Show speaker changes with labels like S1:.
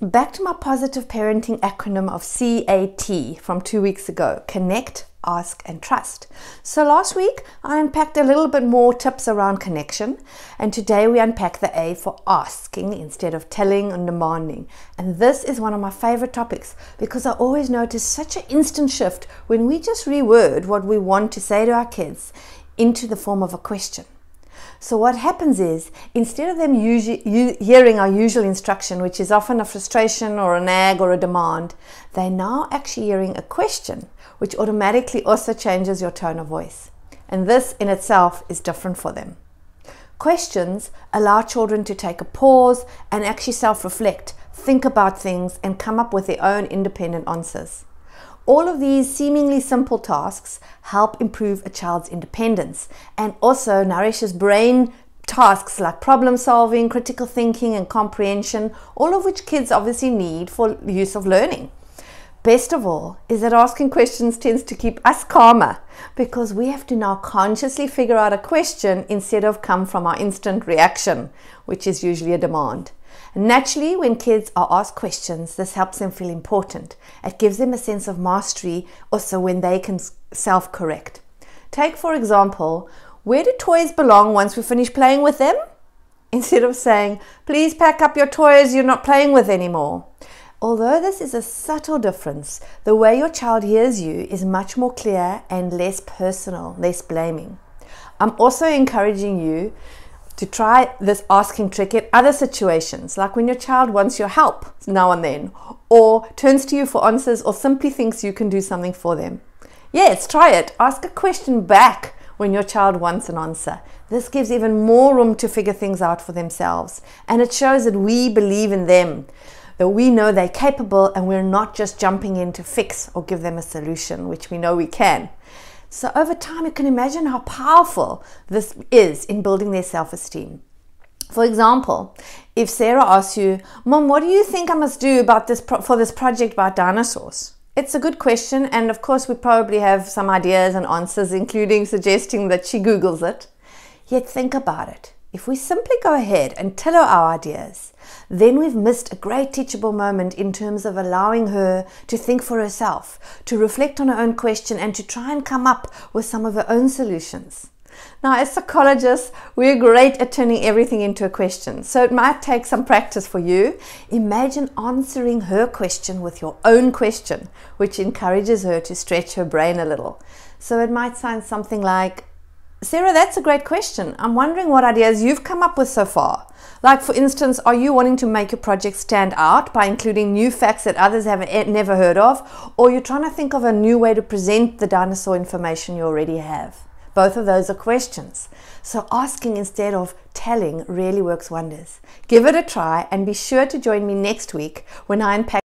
S1: Back to my positive parenting acronym of CAT from 2 weeks ago: connect, ask, and trust. So last week I unpacked a little bit more tips around connection, and today we unpack the A for asking instead of telling and demanding. And this is one of my favorite topics because I always notice such an instant shift when we just reword what we want to say to our kids into the form of a question. So what happens is, instead of them hearing our usual instruction, which is often a frustration or a nag or a demand, they're now actually hearing a question, which automatically also changes your tone of voice. And this in itself is different for them. Questions allow children to take a pause and actually self-reflect, think about things, and come up with their own independent answers. All of these seemingly simple tasks help improve a child's independence and also nourishes brain tasks like problem solving, critical thinking, and comprehension, all of which kids obviously need for use of learning. Best of all is that asking questions tends to keep us calmer because we have to now consciously figure out a question instead of come from our instant reaction, which is usually a demand. Naturally, when kids are asked questions, this helps them feel important. It gives them a sense of mastery also when they can self-correct. Take, for example, where do toys belong once we finish playing with them? Instead of saying, please pack up your toys you're not playing with anymore. Although this is a subtle difference, the way your child hears you is much more clear and less personal, less blaming. I'm also encouraging you to try this asking trick in other situations, like when your child wants your help now and then, or turns to you for answers, or simply thinks you can do something for them. Yes, try it. Ask a question back when your child wants an answer. This gives even more room to figure things out for themselves, and it shows that we believe in them, that we know they're capable, and we're not just jumping in to fix or give them a solution, which we know we can. So over time, you can imagine how powerful this is in building their self-esteem. For example, if Sarah asks you, Mom, what do you think I must do about this for this project about dinosaurs? It's a good question, and of course we probably have some ideas and answers, including suggesting that she Googles it. Yet think about it. If we simply go ahead and tell her our ideas, then we've missed a great teachable moment in terms of allowing her to think for herself, to reflect on her own question, and to try and come up with some of her own solutions. Now, as psychologists, we're great at turning everything into a question, so it might take some practice for you. Imagine answering her question with your own question, which encourages her to stretch her brain a little. So it might sound something like, Sarah, that's a great question. I'm wondering what ideas you've come up with so far. Like, for instance, are you wanting to make your project stand out by including new facts that others have never heard of? Or you're trying to think of a new way to present the dinosaur information you already have? Both of those are questions. So asking instead of telling really works wonders. Give it a try and be sure to join me next week when I unpack